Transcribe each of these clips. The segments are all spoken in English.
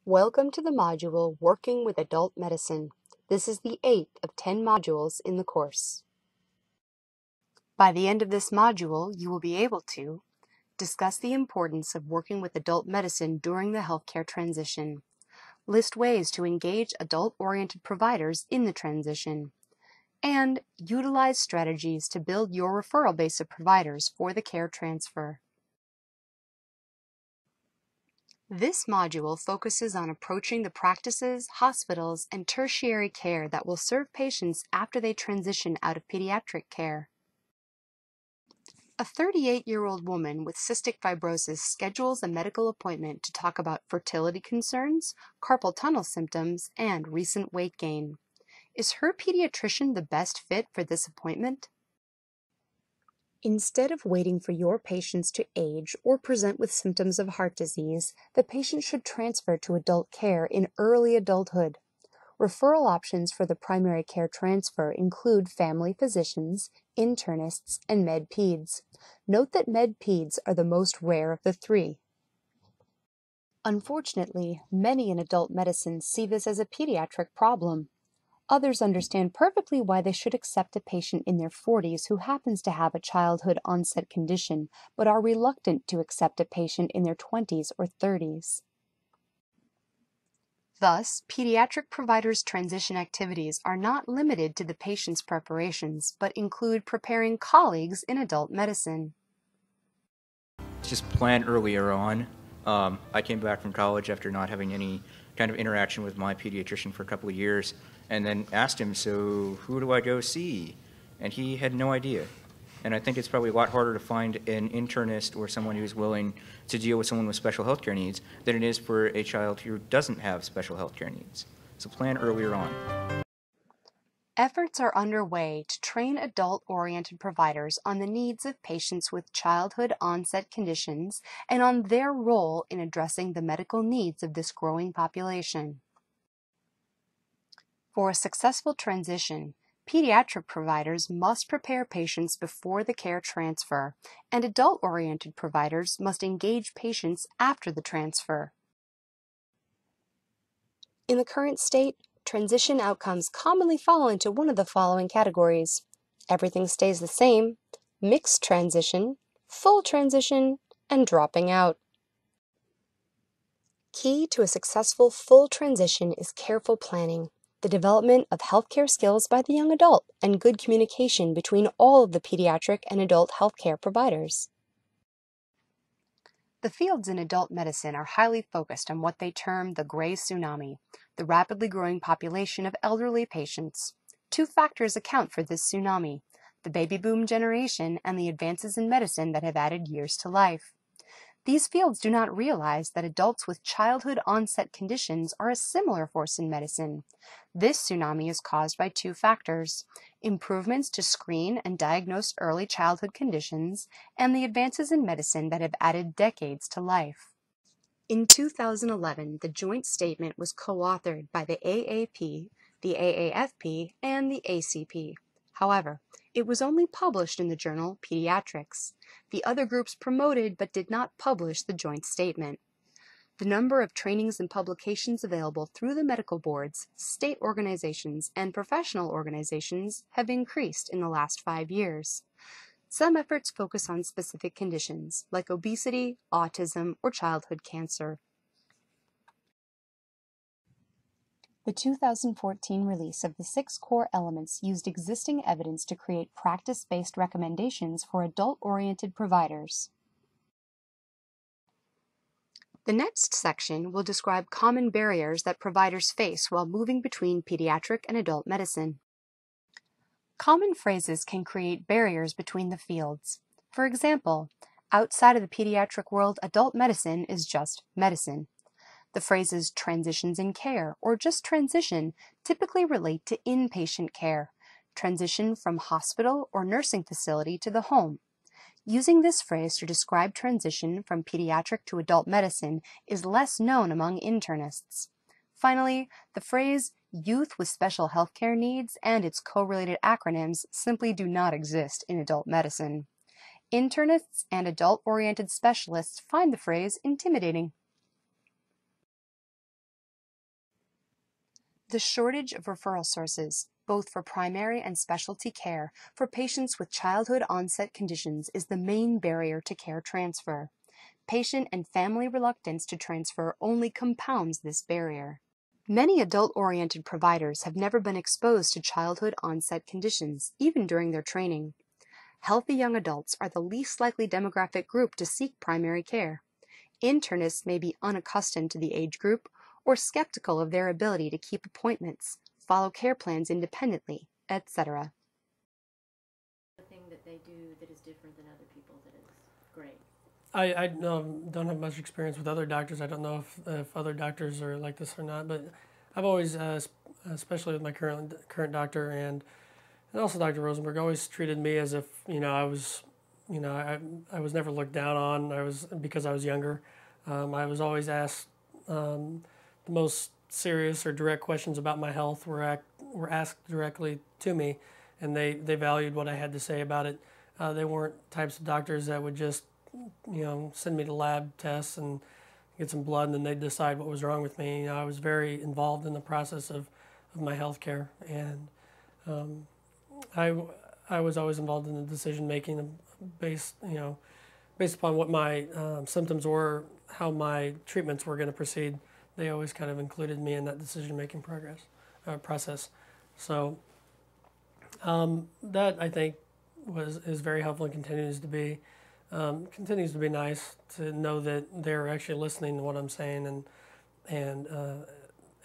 Welcome to the module Working with Adult Medicine. This is the 8th of 10 modules in the course. By the end of this module, you will be able to discuss the importance of working with adult medicine during the healthcare transition, list ways to engage adult-oriented providers in the transition, and utilize strategies to build your referral base of providers for the care transfer. This module focuses on approaching the practices, hospitals, and tertiary care that will serve patients after they transition out of pediatric care. A 38-year-old woman with cystic fibrosis schedules a medical appointment to talk about fertility concerns, carpal tunnel symptoms, and recent weight gain. Is her pediatrician the best fit for this appointment? Instead of waiting for your patients to age or present with symptoms of heart disease, the patient should transfer to adult care in early adulthood. Referral options for the primary care transfer include family physicians, internists, and med-peds. Note that med-peds are the most rare of the three. Unfortunately, many in adult medicine see this as a pediatric problem. Others understand perfectly why they should accept a patient in their 40s who happens to have a childhood onset condition, but are reluctant to accept a patient in their 20s or 30s. Thus, pediatric providers' transition activities are not limited to the patient's preparations, but include preparing colleagues in adult medicine. Just plan earlier on. I came back from college after not having any kind of interaction with my pediatrician for a couple of years, and then asked him, so who do I go see? And he had no idea. And I think it's probably a lot harder to find an internist or someone who's willing to deal with someone with special health care needs than it is for a child who doesn't have special health care needs. So plan earlier on. Efforts are underway to train adult-oriented providers on the needs of patients with childhood onset conditions and on their role in addressing the medical needs of this growing population. For a successful transition, pediatric providers must prepare patients before the care transfer, and adult-oriented providers must engage patients after the transfer. In the current state, transition outcomes commonly fall into one of the following categories: everything stays the same, mixed transition, full transition, and dropping out. Key to a successful full transition is careful planning, the development of healthcare skills by the young adult, and good communication between all of the pediatric and adult healthcare providers. The fields in adult medicine are highly focused on what they term the gray tsunami, the rapidly growing population of elderly patients. Two factors account for this tsunami: the baby boom generation and the advances in medicine that have added years to life. These fields do not realize that adults with childhood onset conditions are a similar force in medicine. This tsunami is caused by two factors: improvements to screen and diagnose early childhood conditions, and the advances in medicine that have added decades to life. In 2011, the joint statement was co-authored by the AAP, the AAFP, and the ACP. However, it was only published in the journal Pediatrics. The other groups promoted but did not publish the joint statement. The number of trainings and publications available through the medical boards, state organizations, and professional organizations have increased in the last 5 years. Some efforts focus on specific conditions, like obesity, autism, or childhood cancer. The 2014 release of the 6 core elements used existing evidence to create practice-based recommendations for adult-oriented providers. The next section will describe common barriers that providers face while moving between pediatric and adult medicine. Common phrases can create barriers between the fields. For example, outside of the pediatric world, adult medicine is just medicine. The phrases transitions in care or just transition typically relate to inpatient care, transition from hospital or nursing facility to the home. Using this phrase to describe transition from pediatric to adult medicine is less known among internists. Finally, the phrase youth with special healthcare needs and its correlated acronyms simply do not exist in adult medicine. Internists and adult-oriented specialists find the phrase intimidating. The shortage of referral sources, both for primary and specialty care, for patients with childhood onset conditions is the main barrier to care transfer. Patient and family reluctance to transfer only compounds this barrier. Many adult-oriented providers have never been exposed to childhood onset conditions, even during their training. Healthy young adults are the least likely demographic group to seek primary care. Internists may be unaccustomed to the age group or skeptical of their ability to keep appointments, follow care plans independently, etc. The thing that they do that is different than other people that is great. I don't have much experience with other doctors. I don't know if other doctors are like this or not, but I've always, especially with my current doctor and also Dr. Rosenberg, always treated me as if I was I was never looked down on. Because I was younger. I was always asked the most serious or direct questions about my health were asked directly to me, and they valued what I had to say about it. They weren't types of doctors that would just send me to lab tests and get some blood and then they'd decide what was wrong with me. I was very involved in the process of my health care, and I was always involved in the decision making based upon what my symptoms were, how my treatments were going to proceed. They always kind of included me in that decision making process. So that I think is very helpful and continues to be. Continues to be nice to know that they're actually listening to what I'm saying and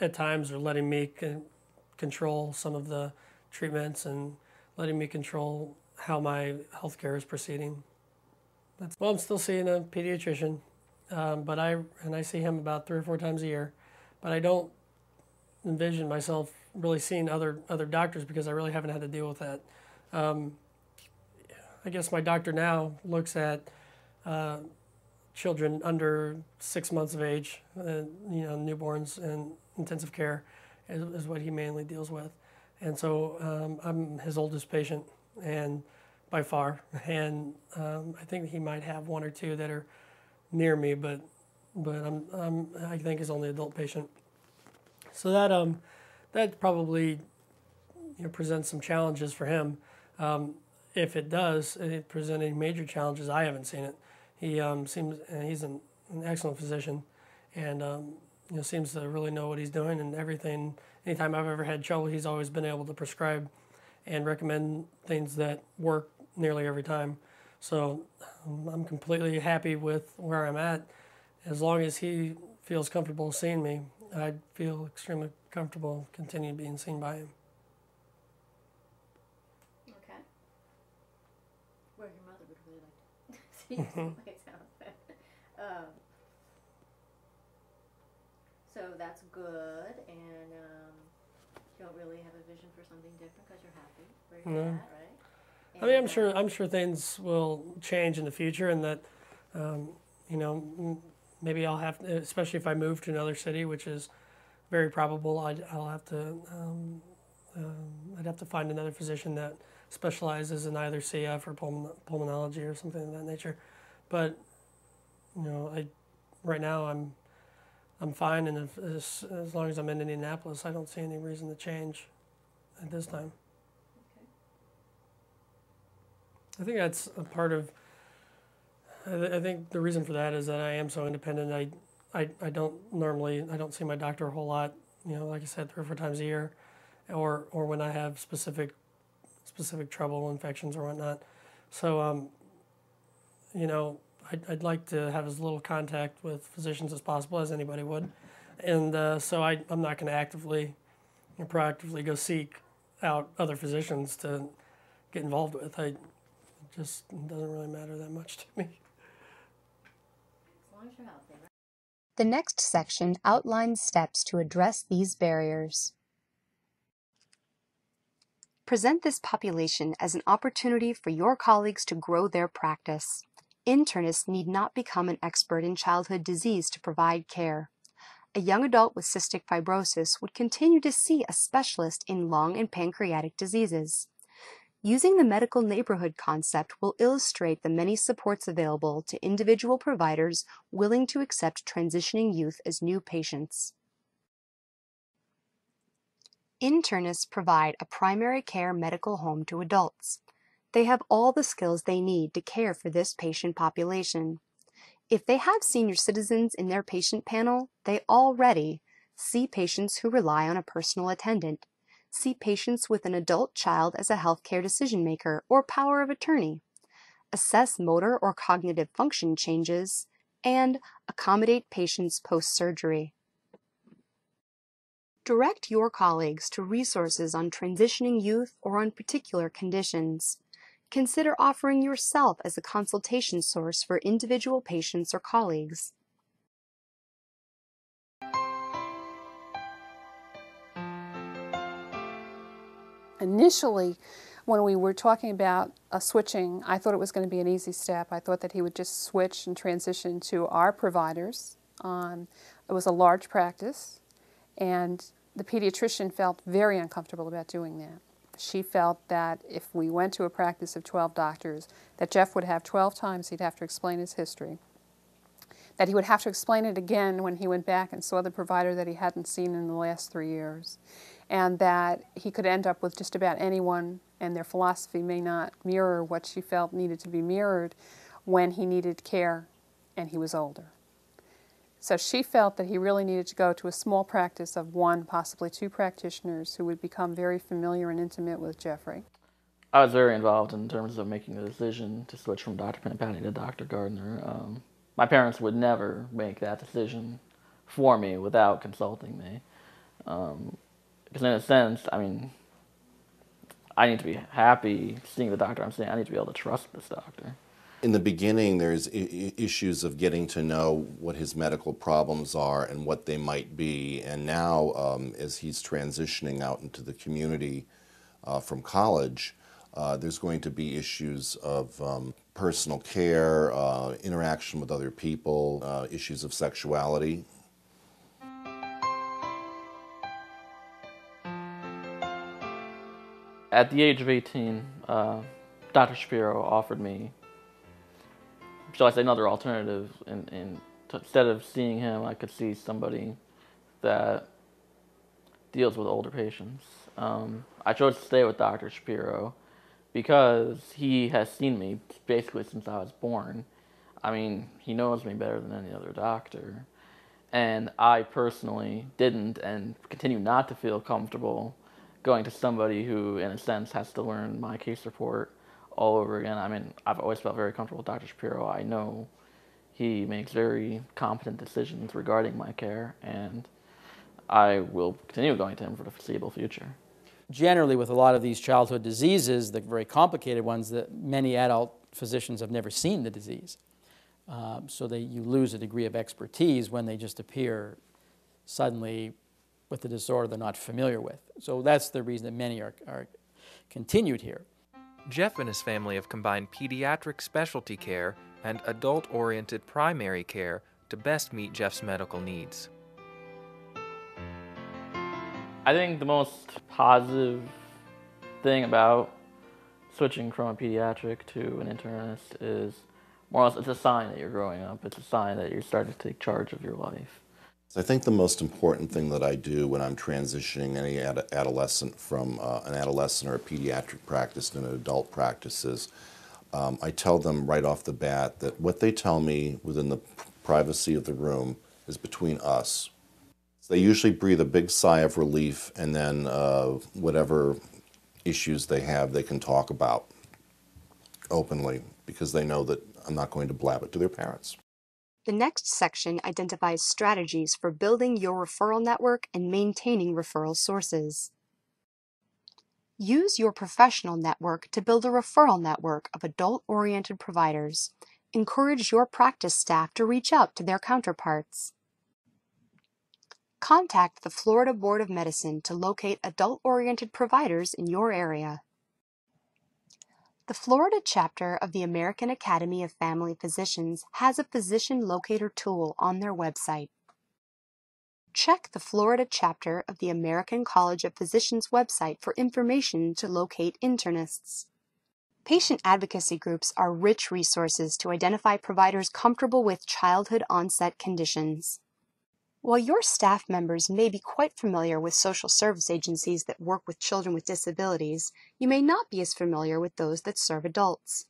at times are letting me control some of the treatments and letting me control how my healthcare is proceeding. Well, I'm still seeing a pediatrician, but I see him about 3 or 4 times a year, but I don't envision myself really seeing other doctors because I really haven't had to deal with that. I guess my doctor now looks at children under 6 months of age, newborns, and intensive care is what he mainly deals with. And so I'm his oldest patient, and by far. And I think he might have 1 or 2 that are near me, but I think his only adult patient. So that probably presents some challenges for him. If it does, it presents any major challenges. I haven't seen it. He he's an excellent physician, and seems to really know what he's doing and everything. Anytime I've ever had trouble, he's always been able to prescribe and recommend things that work nearly every time. So I'm completely happy with where I'm at. As long as he feels comfortable seeing me, I feel extremely comfortable continuing being seen by him. Well, your mother would really like to see you someplace else. So that's good, and you don't really have a vision for something different because you're happy where you're at, right? And, I mean, I'm sure things will change in the future, and that maybe I'll have to, especially if I move to another city, which is very probable. I'll have to I'd have to find another physician that specializes in either CF or pulmonology or something of that nature. But right now I'm fine, and as long as I'm in Indianapolis, I don't see any reason to change at this time. Okay. I think that's a part of. I think the reason for that is that I am so independent. I don't see my doctor a whole lot. Like I said, 3 or 4 times a year, or when I have specific trouble, infections or whatnot. So I'd like to have as little contact with physicians as possible, as anybody would, and so I'm not going to actively or proactively go seek out other physicians to get involved with. It just doesn't really matter that much to me. As long as you're healthy, right? The next section outlines steps to address these barriers. Present this population as an opportunity for your colleagues to grow their practice. Internists need not become an expert in childhood disease to provide care. A young adult with cystic fibrosis would continue to see a specialist in lung and pancreatic diseases. Using the medical neighborhood concept will illustrate the many supports available to individual providers willing to accept transitioning youth as new patients. Internists provide a primary care medical home to adults. They have all the skills they need to care for this patient population. If they have senior citizens in their patient panel, they already see patients who rely on a personal attendant, see patients with an adult child as a healthcare decision maker or power of attorney, assess motor or cognitive function changes, and accommodate patients post-surgery. Direct your colleagues to resources on transitioning youth or on particular conditions. Consider offering yourself as a consultation source for individual patients or colleagues. Initially, when we were talking about switching, I thought it was going to be an easy step. I thought that he would just switch and transition to our providers. It was a large practice, and the pediatrician felt very uncomfortable about doing that. She felt that if we went to a practice of 12 doctors, that Jeff would have 12 times he'd have to explain his history, that he would have to explain it again when he went back and saw the provider that he hadn't seen in the last 3 years, and that he could end up with just about anyone, and their philosophy may not mirror what she felt needed to be mirrored when he needed care and he was older. So she felt that he really needed to go to a small practice of 1, possibly 2 practitioners who would become very familiar and intimate with Jeffrey. I was very involved in terms of making the decision to switch from Dr. Pinapati to Dr. Gardner. My parents would never make that decision for me without consulting me. Because in a sense, I mean, I need to be happy seeing the doctor I'm seeing. I need to be able to trust this doctor. In the beginning, there's issues of getting to know what his medical problems are and what they might be. And now, as he's transitioning out into the community from college, there's going to be issues of personal care, interaction with other people, issues of sexuality. At the age of 18, Dr. Shapiro offered me, shall I say, another alternative. Instead of seeing him, I could see somebody that deals with older patients. I chose to stay with Dr. Shapiro because he has seen me basically since I was born. I mean, he knows me better than any other doctor. And I personally didn't and continue not to feel comfortable going to somebody who, in a sense, has to learn my case report all over again. I mean, I've always felt very comfortable with Dr. Shapiro. I know he makes very competent decisions regarding my care, and I will continue going to him for the foreseeable future. Generally, with a lot of these childhood diseases, the very complicated ones, that many adult physicians have never seen the disease. So you lose a degree of expertise when they just appear suddenly with a disorder they're not familiar with. So that's the reason that many are continued here. Jeff and his family have combined pediatric specialty care and adult-oriented primary care to best meet Jeff's medical needs. I think the most positive thing about switching from a pediatric to an internist is more or less it's a sign that you're growing up. It's a sign that you're starting to take charge of your life. I think the most important thing that I do when I'm transitioning any adolescent from an adolescent or a pediatric practice to an adult practice is I tell them right off the bat that what they tell me within the privacy of the room is between us. So they usually breathe a big sigh of relief, and then whatever issues they have they can talk about openly because they know that I'm not going to blab it to their parents. The next section identifies strategies for building your referral network and maintaining referral sources. Use your professional network to build a referral network of adult-oriented providers. Encourage your practice staff to reach out to their counterparts. Contact the Florida Board of Medicine to locate adult-oriented providers in your area. The Florida chapter of the American Academy of Family Physicians has a physician locator tool on their website. Check the Florida chapter of the American College of Physicians website for information to locate internists. Patient advocacy groups are rich resources to identify providers comfortable with childhood onset conditions. While your staff members may be quite familiar with social service agencies that work with children with disabilities, you may not be as familiar with those that serve adults.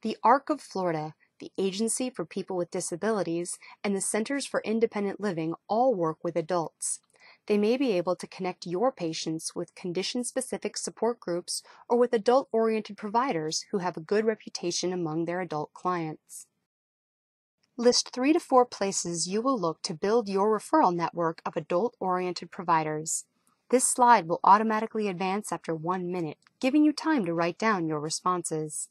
The ARC of Florida, the Agency for People with Disabilities, and the Centers for Independent Living all work with adults. They may be able to connect your patients with condition-specific support groups or with adult-oriented providers who have a good reputation among their adult clients. List 3 to 4 places you will look to build your referral network of adult-oriented providers. This slide will automatically advance after 1 minute, giving you time to write down your responses.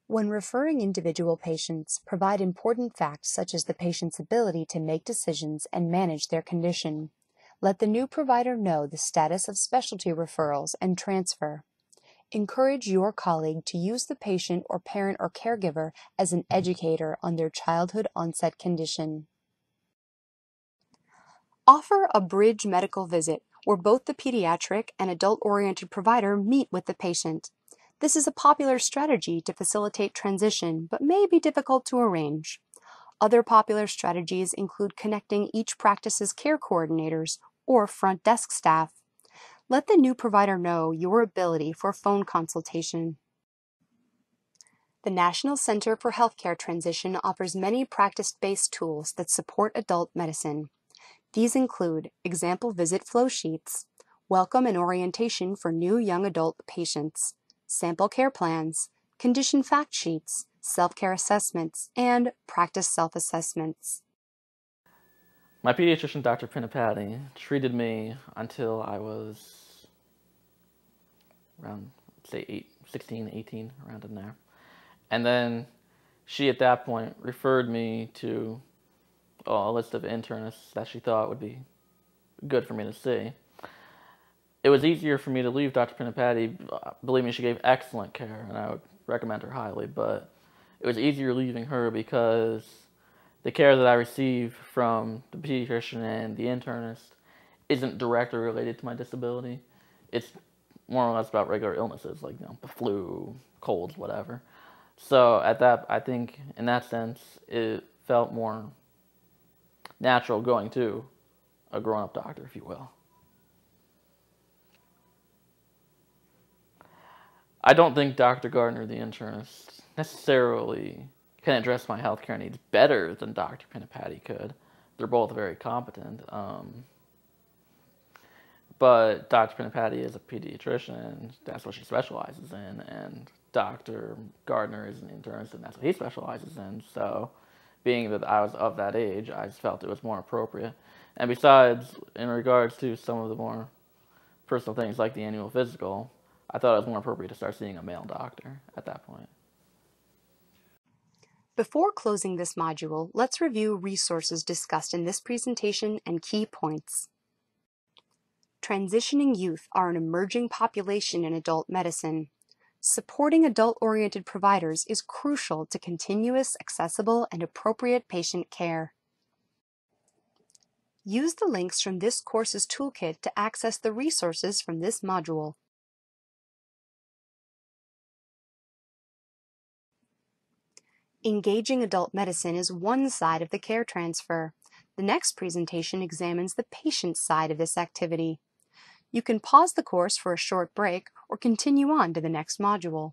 When referring individual patients, provide important facts such as the patient's ability to make decisions and manage their condition. Let the new provider know the status of specialty referrals and transfer. Encourage your colleague to use the patient or parent or caregiver as an educator on their childhood onset condition. Offer a bridge medical visit where both the pediatric and adult-oriented provider meet with the patient. This is a popular strategy to facilitate transition, but may be difficult to arrange. Other popular strategies include connecting each practice's care coordinators or front desk staff. Let the new provider know your ability for phone consultation. The National Center for Healthcare Transition offers many practice-based tools that support adult medicine. These include example visit flow sheets, welcome and orientation for new young adult patients, sample care plans, condition fact sheets, self-care assessments, and practice self-assessments. My pediatrician, Dr. Pinnipati, treated me until I was around, say, 16, 18, around in there. And then she, at that point, referred me to a list of internists that she thought would be good for me to see. It was easier for me to leave Dr. Pinnipati. Believe me, she gave excellent care, and I would recommend her highly, but it was easier leaving her because the care that I receive from the pediatrician and the internist isn't directly related to my disability. It's more or less about regular illnesses, like, the flu, colds, whatever. So I think in that sense, it felt more natural going to a grown-up doctor, if you will. I don't think Dr. Gardner, the internist, necessarily can address my healthcare needs better than Dr. Pinnipati could. They're both very competent. But Dr. Pinnipati is a pediatrician, that's what she specializes in, and Dr. Gardner is an internist, and that's what he specializes in. So, being that I was of that age, I just felt it was more appropriate. And besides, in regards to some of the more personal things like the annual physical, I thought it was more appropriate to start seeing a male doctor at that point. Before closing this module, let's review resources discussed in this presentation and key points. Transitioning youth are an emerging population in adult medicine. Supporting adult-oriented providers is crucial to continuous, accessible, and appropriate patient care. Use the links from this course's toolkit to access the resources from this module. Engaging adult medicine is one side of the care transfer. The next presentation examines the patient side of this activity. You can pause the course for a short break or continue on to the next module.